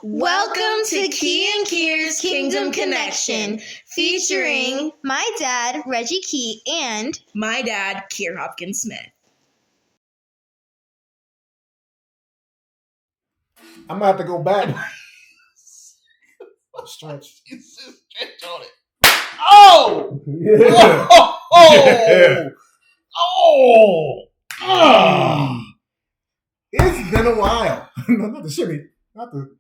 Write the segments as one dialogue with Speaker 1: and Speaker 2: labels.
Speaker 1: Welcome to Key and Kier's Kingdom Connection, featuring my dad, Reggie Key, and
Speaker 2: my dad, Kier Hopkins Smith.
Speaker 3: I'm gonna have to go back. Stretch.
Speaker 4: Stretch on it. Oh!
Speaker 3: Yeah.
Speaker 4: Oh!
Speaker 3: It's been a while. Not the shimmy. Not the.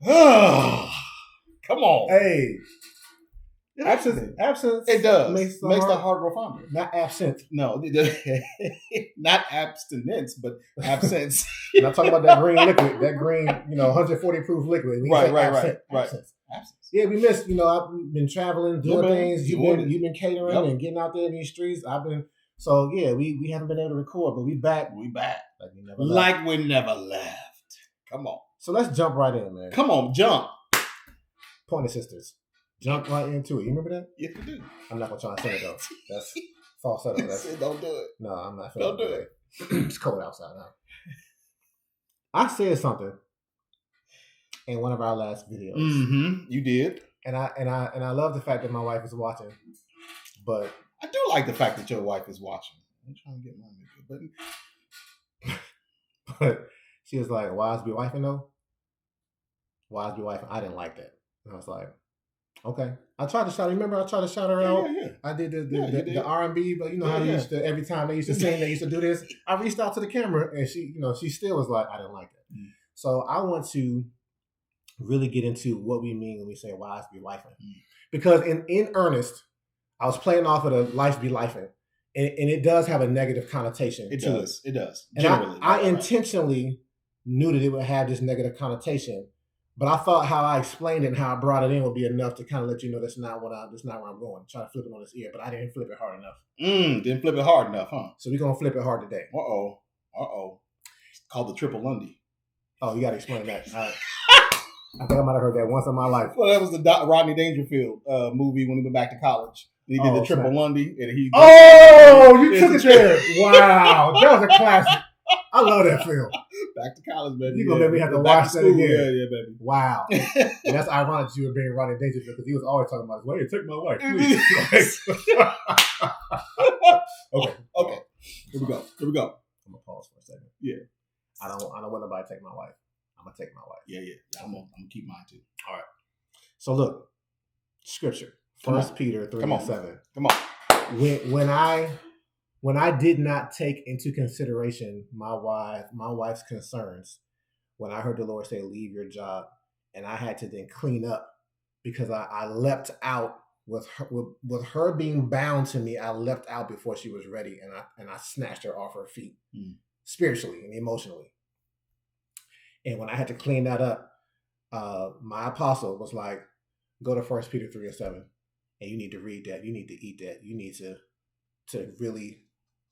Speaker 4: Come on.
Speaker 3: Hey. Absence.
Speaker 4: It does.
Speaker 3: Makes the
Speaker 4: heart grow fonder.
Speaker 3: Not absinthe.
Speaker 4: No. Not abstinence, but absence.
Speaker 3: I'm talking about that green liquid. That green, 140 proof liquid.
Speaker 4: Right.
Speaker 3: Absence. Yeah, we missed. I've been traveling, doing things. You've been catering and getting out there in these streets. So yeah, we haven't been able to record, but we back.
Speaker 4: We back.
Speaker 3: Like
Speaker 4: we never left. Come on.
Speaker 3: So let's jump right in, man.
Speaker 4: Come on, jump.
Speaker 3: Pointer Sisters. Jump right into it. You remember that?
Speaker 4: Yes, we do.
Speaker 3: I'm not gonna try to sing it though. That's falsetto.
Speaker 4: Don't do it.
Speaker 3: No, I'm not.
Speaker 4: Don't do it.
Speaker 3: It's cold outside now. I said something in one of our last videos.
Speaker 4: Mm-hmm. You did.
Speaker 3: And I love the fact that my wife is watching. But
Speaker 4: I do like the fact that your wife is watching. I'm trying to get mine,
Speaker 3: but she was like, "Wise be wifing though." Wise be wifing. I didn't like that. And I was like, okay. I tried to shout. Remember, I tried to shout her out.
Speaker 4: Yeah.
Speaker 3: I did the R&B, but how they used to, every time they used to sing, they used to do this. I reached out to the camera, and she still was like, I didn't like that. Mm. So I want to really get into what we mean when we say wise be wifing, because in earnest, I was playing off of the life be lifing, and it does have a negative connotation.
Speaker 4: It does. It does.
Speaker 3: And
Speaker 4: generally,
Speaker 3: I intentionally knew that it would have this negative connotation. But I thought how I explained it and how I brought it in would be enough to kind of let you know that's not where I'm going. Try to flip it on this ear, but I didn't flip it hard enough.
Speaker 4: Didn't flip it hard enough, huh?
Speaker 3: So we're gonna flip it hard today.
Speaker 4: It's called the Triple Lundy.
Speaker 3: Oh, you gotta explain that. I think I might have heard that once in my life.
Speaker 4: Well, that was the Rodney Dangerfield movie when he went back to college. He did the Triple Lundy, and he.
Speaker 3: Oh, you took it there! Wow, that was a classic. I love that film.
Speaker 4: Back to college, baby.
Speaker 3: You're going to make me have to watch that again.
Speaker 4: Yeah, baby.
Speaker 3: Wow. And that's ironic that you were being Rodney Dangerfield because he was always talking about, well, you took my wife, please. Okay.
Speaker 4: Here we go.
Speaker 3: I'm going to pause for a second.
Speaker 4: Yeah.
Speaker 3: I don't want nobody to take my wife. I'm going to take my wife.
Speaker 4: Yeah. I'm going to keep mine too.
Speaker 3: All right. So look, scripture. 1 Peter 3:7.
Speaker 4: Come on.
Speaker 3: When I did not take into consideration my wife's concerns, when I heard the Lord say, leave your job, and I had to then clean up because I leapt out with her being bound to me. I leapt out before she was ready, and I snatched her off her feet spiritually and emotionally. And when I had to clean that up, my apostle was like, go to 1 Peter 3:7, and you need to read that. You need to eat that. You need to really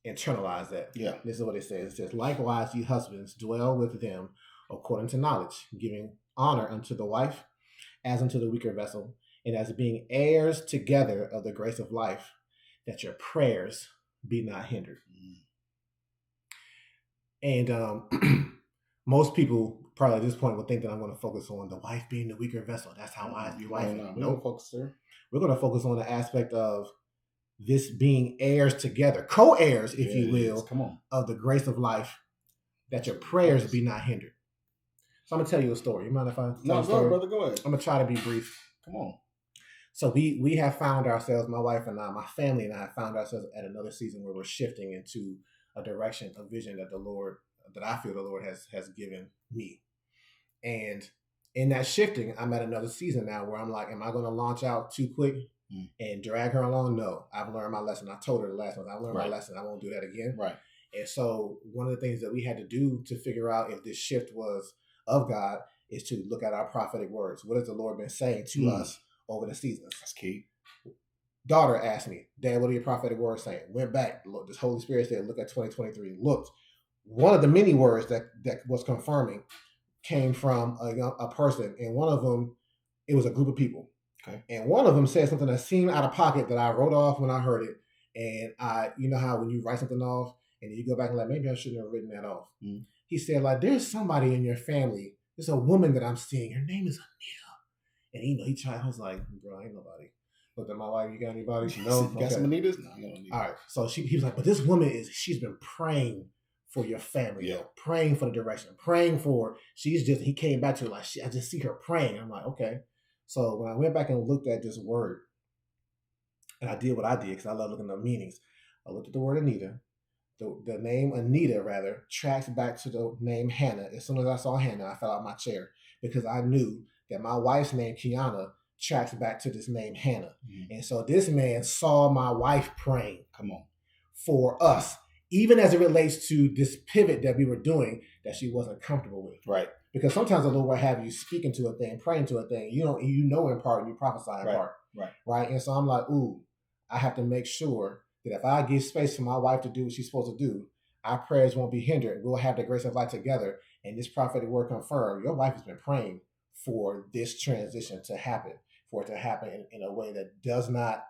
Speaker 3: internalize that.
Speaker 4: Yeah.
Speaker 3: This is what it says. It says, likewise, you husbands, dwell with them according to knowledge, giving honor unto the wife as unto the weaker vessel, and as being heirs together of the grace of life, that your prayers be not hindered. And most people probably at this point would think that I'm going to focus on the wife being the weaker vessel. That's how wise be wife.
Speaker 4: No focus, sir.
Speaker 3: We're going to focus on the aspect of this being heirs together, co-heirs, if you will, of the grace of life, that your prayers be not hindered. So I'm going to tell you a story. You mind if I tell
Speaker 4: No, go ahead, brother. Go ahead.
Speaker 3: I'm going to try to be brief.
Speaker 4: Come on.
Speaker 3: So we have found ourselves, my wife and I, my family and I have found ourselves at another season where we're shifting into a direction, a vision that I feel the Lord has given me. And in that shifting, I'm at another season now where I'm like, am I going to launch out too quick and drag her along? No, I've learned my lesson. I told her the last one. I learned my lesson. I won't do that again.
Speaker 4: Right.
Speaker 3: And so one of the things that we had to do to figure out if this shift was of God is to look at our prophetic words. What has the Lord been saying to us over the seasons?
Speaker 4: That's key.
Speaker 3: Daughter asked me, Dad, what are your prophetic words saying? Went back. Look, this Holy Spirit said, look at 2023. Looked. One of the many words that was confirming came from a person, and one of them, it was a group of people.
Speaker 4: Okay.
Speaker 3: And one of them said something that seemed out of pocket that I wrote off when I heard it. And you know how when you write something off and then you go back and like, maybe I shouldn't have written that off. He said, like, there's somebody in your family. There's a woman that I'm seeing. Her name is Anita. And he tried. I was like, bro, ain't nobody. Looked at my wife. You got anybody?
Speaker 4: No,
Speaker 3: No.
Speaker 4: you got some Anitas? No, you don't need.
Speaker 3: All right. So he was like, but this woman she's been praying for your family, praying for the direction, praying for. He came back to her like, I just see her praying. I'm like, okay. So when I went back and looked at this word, and I did what I did because I love looking at meanings. I looked at the word Anita. The name Anita, rather, tracks back to the name Hannah. As soon as I saw Hannah, I fell out my chair because I knew that my wife's name, Kiana, tracks back to this name, Hannah. Mm-hmm. And so this man saw my wife praying.
Speaker 4: Come on.
Speaker 3: For us, even as it relates to this pivot that we were doing that she wasn't comfortable with.
Speaker 4: Right.
Speaker 3: Because sometimes the Lord will have you speaking to a thing, praying to a thing. You know in part, you prophesy in part. Right. And so I'm like, I have to make sure that if I give space for my wife to do what she's supposed to do, our prayers won't be hindered. We'll have the grace of life together. And this prophetic word confirmed. Your wife has been praying for this transition to happen, for it to happen in a way that does not.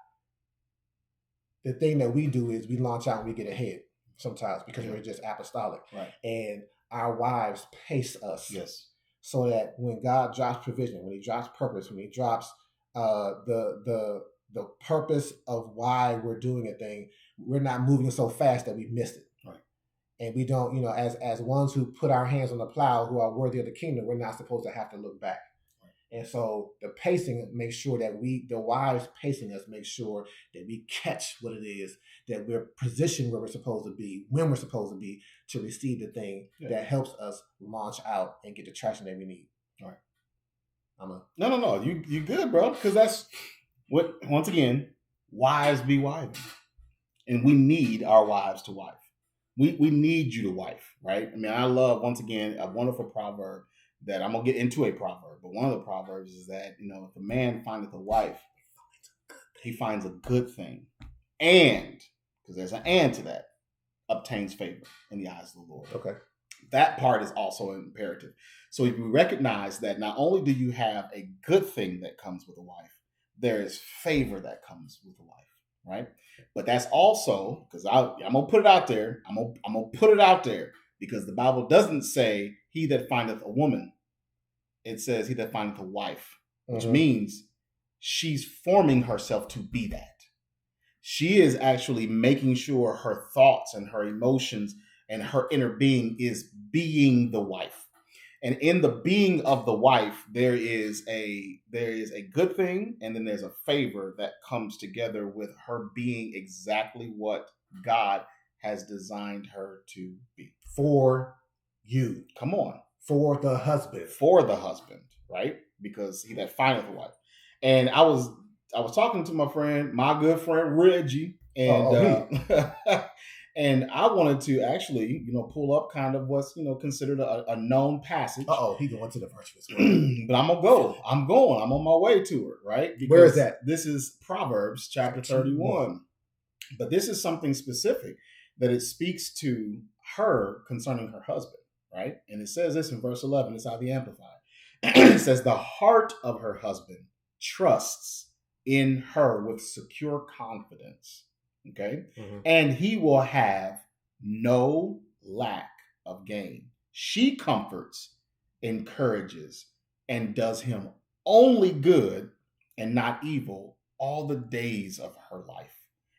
Speaker 3: The thing that we do is we launch out and we get ahead sometimes because we're just apostolic.
Speaker 4: Right.
Speaker 3: And our wives pace us.
Speaker 4: Yes.
Speaker 3: So that when God drops provision, when he drops purpose, when he drops the purpose of why we're doing a thing, we're not moving so fast that we missed it.
Speaker 4: Right.
Speaker 3: And we don't, as ones who put our hands on the plow, who are worthy of the kingdom, we're not supposed to have to look back. Right. And so the pacing makes sure that the wives pacing us, make sure that we catch what it is, that we're positioned where we're supposed to be, when we're supposed to be, to receive the thing that helps us launch out and get the traction that we need.
Speaker 4: All right.
Speaker 3: No.
Speaker 4: You good, bro? Because that's what, once again, wives be wiving. And we need our wives to wife. We need you to wife, right? I mean, I love, once again, a wonderful proverb that I'm going to get into a proverb. But one of the proverbs is that, if a man findeth a wife, he finds a good thing. And, because there's an and to that, obtains favor in the eyes of the Lord.
Speaker 3: Okay.
Speaker 4: That part is also imperative. So if you recognize that not only do you have a good thing that comes with a wife, there is favor that comes with a wife, right? But that's also, because I'm going to put it out there. I'm going to put it out there because the Bible doesn't say he that findeth a woman. It says he that findeth a wife, which means she's forming herself to be that. She is actually making sure her thoughts and her emotions and her inner being is being the wife. And in the being of the wife, there is a good thing, and then there's a favor that comes together with her being exactly what God has designed her to be.
Speaker 3: For you.
Speaker 4: Come on.
Speaker 3: For the husband.
Speaker 4: For the husband, right? Because he that findeth a wife. And I was talking to my good friend Reggie, and and I wanted to actually, pull up kind of what's considered a known passage.
Speaker 3: He going to the virtuous one.
Speaker 4: But I'm gonna go. I'm on my way to it, right? Because
Speaker 3: where is that?
Speaker 4: This is Proverbs chapter 31. But this is something specific that it speaks to her concerning her husband, right? And it says this in verse 11. It's out of the Amplified. It says, the heart of her husband trusts in her with secure confidence. Okay. Mm-hmm. And he will have no lack of gain. She comforts, encourages, and does him only good and not evil all the days of her life.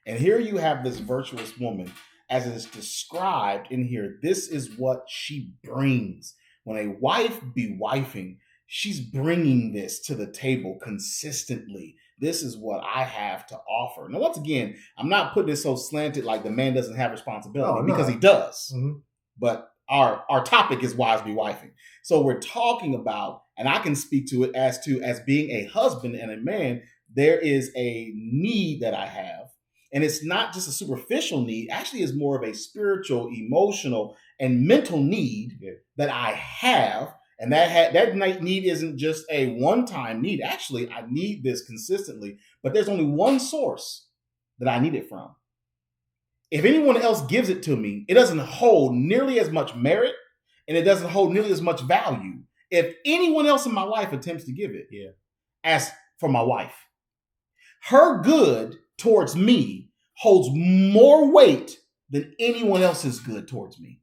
Speaker 4: And here you have this virtuous woman, as it is described in here. This is what she brings. When a wife be wifing, she's bringing this to the table consistently. This is what I have to offer. Now, once again, I'm not putting this so slanted like the man doesn't have responsibility, because he does. Mm-hmm. But our topic is wives be wifing. So we're talking about, and I can speak to it as being a husband and a man, there is a need that I have. And it's not just a superficial need. Actually, it's more of a spiritual, emotional, and mental need that I have. And that need isn't just a one-time need. Actually, I need this consistently. But there's only one source that I need it from. If anyone else gives it to me, it doesn't hold nearly as much merit, and it doesn't hold nearly as much value if anyone else in my life attempts to give it as for my wife. Her good towards me holds more weight than anyone else's good towards me.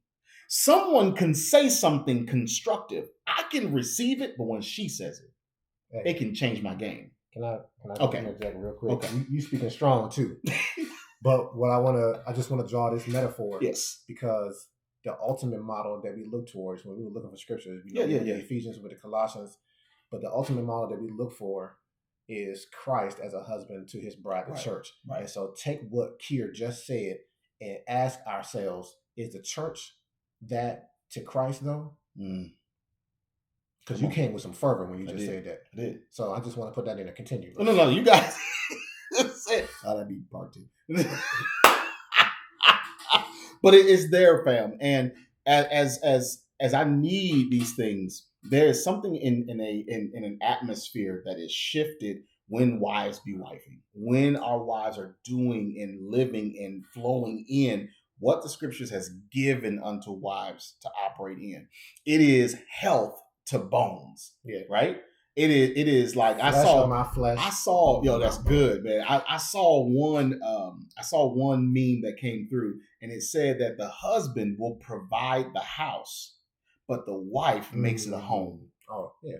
Speaker 4: Someone can say something constructive. I can receive it, but when she says it, it can change my game.
Speaker 3: Can I
Speaker 4: Okay.
Speaker 3: interject real quick?
Speaker 4: Okay.
Speaker 3: You speaking strong too. But I just want to draw this metaphor.
Speaker 4: Yes.
Speaker 3: Because the ultimate model that we look towards when we were looking for scriptures,
Speaker 4: Yeah.
Speaker 3: the Ephesians with the Colossians, but the ultimate model that we look for is Christ as a husband to his bride, the church.
Speaker 4: Right.
Speaker 3: And so take what Kier just said and ask ourselves, is the church that to Christ though? Because you came with some fervor when you just said that.
Speaker 4: I did.
Speaker 3: So I just want to put that in a continue.
Speaker 4: No, you guys said, that'd be part 2. But it is there, fam. And as I need these things, there is something in an atmosphere that is shifted when wives be wifing, when our wives are doing and living and flowing in what the scriptures has given unto wives to operate in. It is health to bones.
Speaker 3: Yeah.
Speaker 4: Right? It is like
Speaker 3: flesh
Speaker 4: I saw
Speaker 3: on my flesh.
Speaker 4: That's good, man. I saw one meme that came through, and it said that the husband will provide the house, but the wife makes it a home.
Speaker 3: Oh, yeah.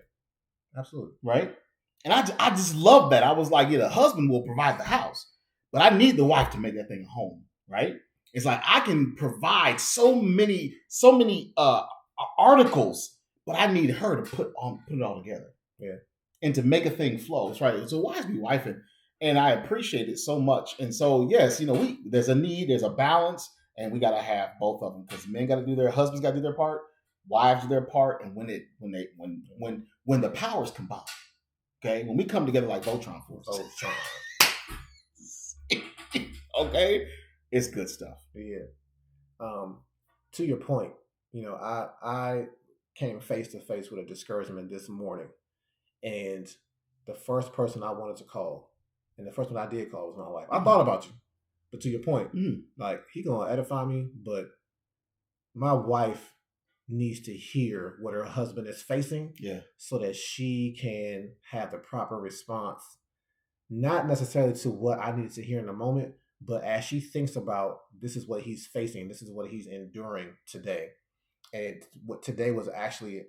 Speaker 3: Absolutely.
Speaker 4: Right? And I just love that. I was like, yeah, the husband will provide the house, but I need the wife to make that thing a home, right? It's like I can provide so many articles, but I need her to put it all together.
Speaker 3: Yeah.
Speaker 4: And to make a thing flow. That's right. So wives be wifing. And I appreciate it so much. And so, yes, there's a need, there's a balance, and we got to have both of them because men got to do their, husbands got to do their part, wives do their part. And when the powers combine, okay, when we come together like Voltron force, okay, it's good stuff.
Speaker 3: Yeah. To your point, I came face to face with a discouragement this morning. And the first person I wanted to call, and the first one I did call was my wife. I thought about you. But to your point, like, he going to edify me, but my wife needs to hear what her husband is facing so that she can have the proper response, not necessarily to what I needed to hear in the moment, but as she thinks about this is what he's facing, this is what he's enduring today. And what today was actually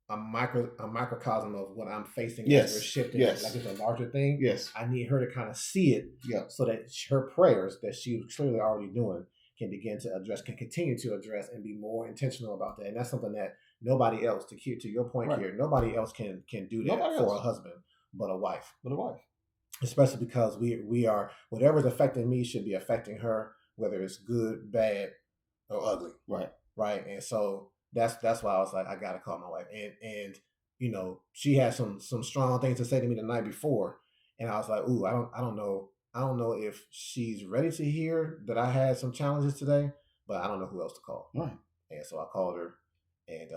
Speaker 3: a microcosm of what I'm facing as we're shifting. Like it's a larger thing.
Speaker 4: Yes.
Speaker 3: I need her to kind of see it so that her prayers that she was clearly already doing can begin to address, can continue to address and be more intentional about that. And that's something that nobody else, to your point here, nobody else can do that for a husband but a wife. Especially because we are, whatever's affecting me should be affecting her, whether it's good, bad, or ugly. Right. And so that's why I was like, I gotta call my wife. And she had some strong things to say to me the night before. And I was like, ooh, I don't know if she's ready to hear that I had some challenges today, but I don't know who else to call.
Speaker 4: Right.
Speaker 3: And so I called her, and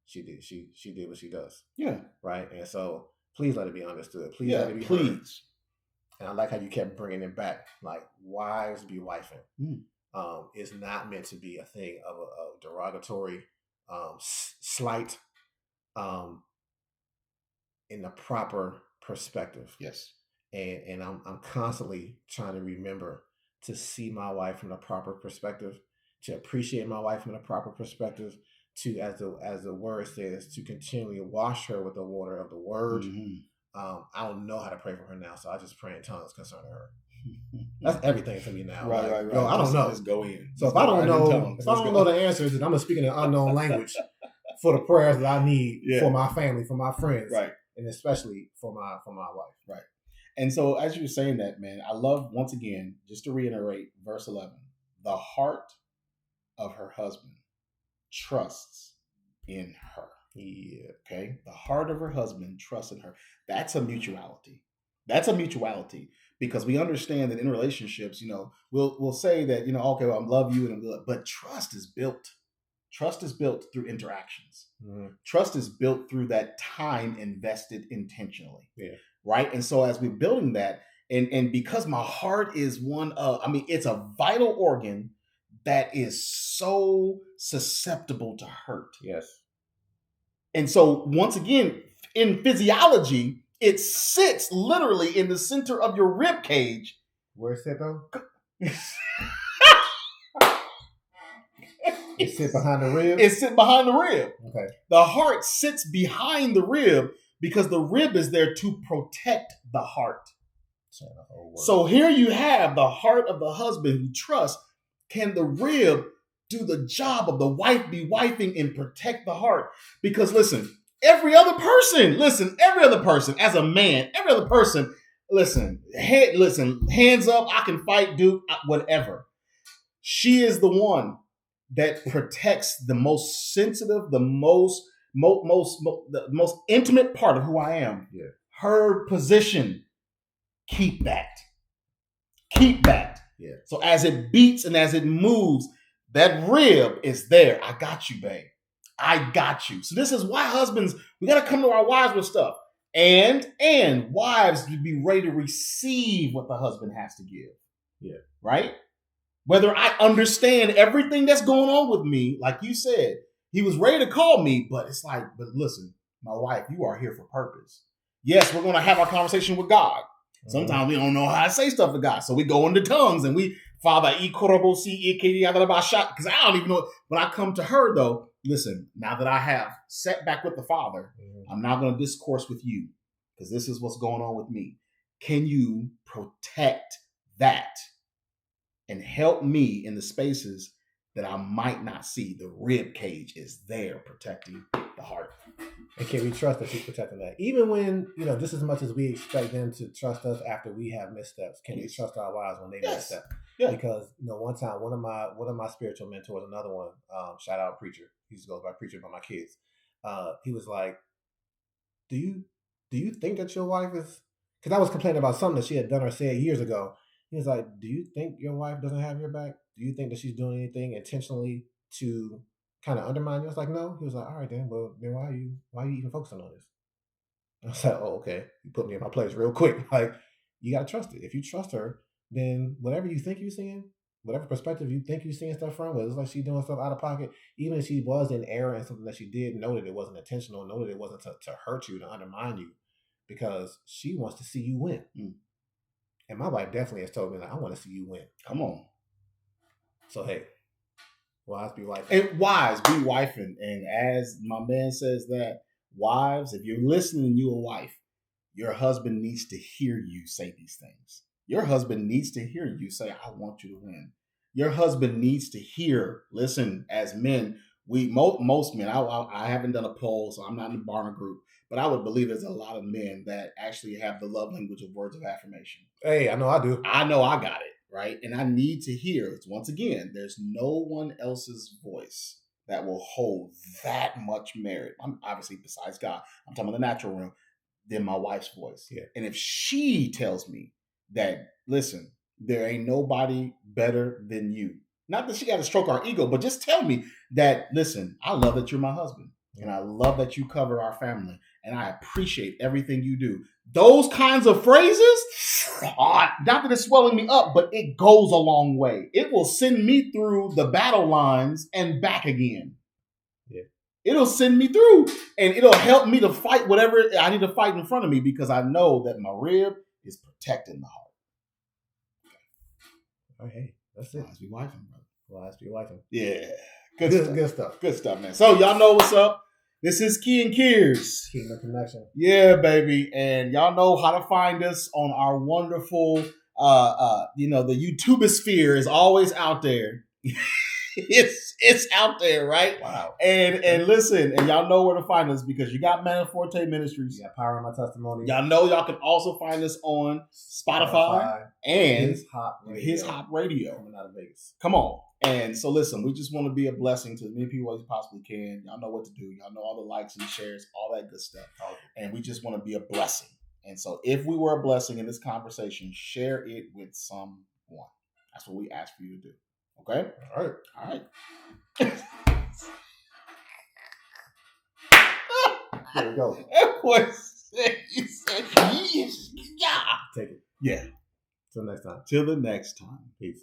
Speaker 3: she did what she does.
Speaker 4: Yeah.
Speaker 3: Right. And so please let it be understood. Please let it be heard. And I like how you kept bringing it back, like wives be wifing. Is not meant to be a thing of a derogatory, slight, in the proper perspective.
Speaker 4: Yes.
Speaker 3: And I'm constantly trying to remember to see my wife from the proper perspective, to appreciate my wife from the proper perspective, to, as the word says, to continually wash her with the water of the word. I don't know how to pray for her now, so I just pray in tongues concerning her. That's everything for me now.
Speaker 4: Right.
Speaker 3: Yo, I don't know.
Speaker 4: Let's go in.
Speaker 3: So if I don't know the answers, then I'm gonna speak in an unknown language for the prayers that I need for my family, for my friends, and especially for my wife.
Speaker 4: Right. And so as you were saying that, man, I love, once again, just to reiterate verse 11, the heart of her husband trusts in her.
Speaker 3: Yeah.
Speaker 4: Okay. The heart of her husband trusts in her. That's a mutuality. Because we understand that in relationships, we'll say that, okay, well, I love you, but trust is built. Trust is built through interactions. Trust is built through that time invested intentionally.
Speaker 3: Yeah.
Speaker 4: Right. And so as we're building that, and because my heart is it's a vital organ that is so susceptible to hurt.
Speaker 3: Yes.
Speaker 4: And so once again, in physiology, it sits literally in the center of your rib cage.
Speaker 3: Where's that though? It sits behind the rib?
Speaker 4: It sits behind the rib.
Speaker 3: Okay.
Speaker 4: The heart sits behind the rib because the rib is there to protect the heart. So here you have the heart of the husband who trusts. Can the rib do the job of the wife be wifing and protect the heart? Because listen, every other person, as a man, every other person, hands up, I can fight, dude, whatever. She is the one that protects the most sensitive, the most intimate part of who I am.
Speaker 3: Yeah.
Speaker 4: Her position. Keep that. Yeah. So as it beats and as it moves, that rib is there. I got you, babe. I got you. So this is why husbands, we got to come to our wives with stuff. And wives to be ready to receive what the husband has to give.
Speaker 3: Yeah.
Speaker 4: Right? Whether I understand everything that's going on with me, like you said, he was ready to call me, but it's like, but listen, my wife, you are here for purpose. Yes, we're going to have our conversation with God. Sometimes we don't know how to say stuff to God. So we go into tongues and we, Father, because I don't even know. When I come to her, though, listen, now that I have sat back with the Father, I'm not going to discourse with you because this is what's going on with me. Can you protect that and help me in the spaces that I might not see? The rib cage is there protecting the heart.
Speaker 3: And can we trust that she's protecting that? Even when, just as much as we expect them to trust us after we have missteps, can we trust our wives when they misstep? Yeah. Because, one time, one of my spiritual mentors, another one, shout out Preacher. He used to go by Preacher by my kids. He was like, do you think that your wife is, because I was complaining about something that she had done or said years ago. He was like, do you think your wife doesn't have your back? Do you think that she's doing anything intentionally to kind of undermine you? I was like, no. He was like, all right, then. Well, then why are you even focusing on this? I was like, oh, okay. You put me in my place real quick. Like, you got to trust it. If you trust her, then whatever you think you're seeing, whatever perspective you think you're seeing stuff from, whether it's like she's doing stuff out of pocket, even if she was in error and something that she did, know that it wasn't intentional, know that it wasn't to hurt you, to undermine you, because she wants to see you win. And my wife definitely has told me, like, I want to see you win.
Speaker 4: Come on.
Speaker 3: So, hey. Wives be wifing.
Speaker 4: And wives be wifing. And as my man says that, wives, if you're listening and you're a wife, your husband needs to hear you say these things. Your husband needs to hear you say, I want you to win. Your husband needs to hear, listen, as men, most men, I haven't done a poll, so I'm not in the Barna group, but I would believe there's a lot of men that actually have the love language of words of affirmation.
Speaker 3: Hey, I know I do.
Speaker 4: I know I got it. Right? And I need to hear, once again, there's no one else's voice that will hold that much merit. I'm obviously, besides God, I'm talking about the natural realm, than my wife's voice.
Speaker 3: Yeah.
Speaker 4: And if she tells me that, listen, there ain't nobody better than you. Not that she got to stroke our ego, but just tell me that, listen, I love that you're my husband. And I love that you cover our family. And I appreciate everything you do. Those kinds of phrases, not that it's swelling me up, but it goes a long way. It will send me through the battle lines and back again.
Speaker 3: Yeah.
Speaker 4: It'll send me through and it'll help me to fight whatever I need to fight in front of me because I know that my rib is protecting the heart.
Speaker 3: Okay. Oh, hey, that's it.
Speaker 4: Wives be wifing, brother.
Speaker 3: Wives be wifing.
Speaker 4: Yeah.
Speaker 3: Good stuff.
Speaker 4: Good stuff, man. So y'all know what's up. This is Key and Kiers.
Speaker 3: Kingdom Connection.
Speaker 4: Yeah, baby. And y'all know how to find us on our wonderful, the YouTubosphere is always out there. It's out there, right?
Speaker 3: Wow.
Speaker 4: And listen, and y'all know where to find us because you got Manaforte Ministries.
Speaker 3: You got Power in My Testimony.
Speaker 4: Y'all know y'all can also find us on Spotify and His Hop Radio.
Speaker 3: Coming out of Vegas.
Speaker 4: Come on. And so listen, we just want to be a blessing to as many people as we possibly can. Y'all know what to do. Y'all know all the likes and shares, all that good stuff. And we just want to be a blessing. And so if we were a blessing in this conversation, share it with someone. That's what we ask for you to do. Okay?
Speaker 3: All right. There we go.
Speaker 4: He said, yes. Yeah.
Speaker 3: Take it.
Speaker 4: Yeah.
Speaker 3: Till next time.
Speaker 4: Till the next time.
Speaker 3: Peace.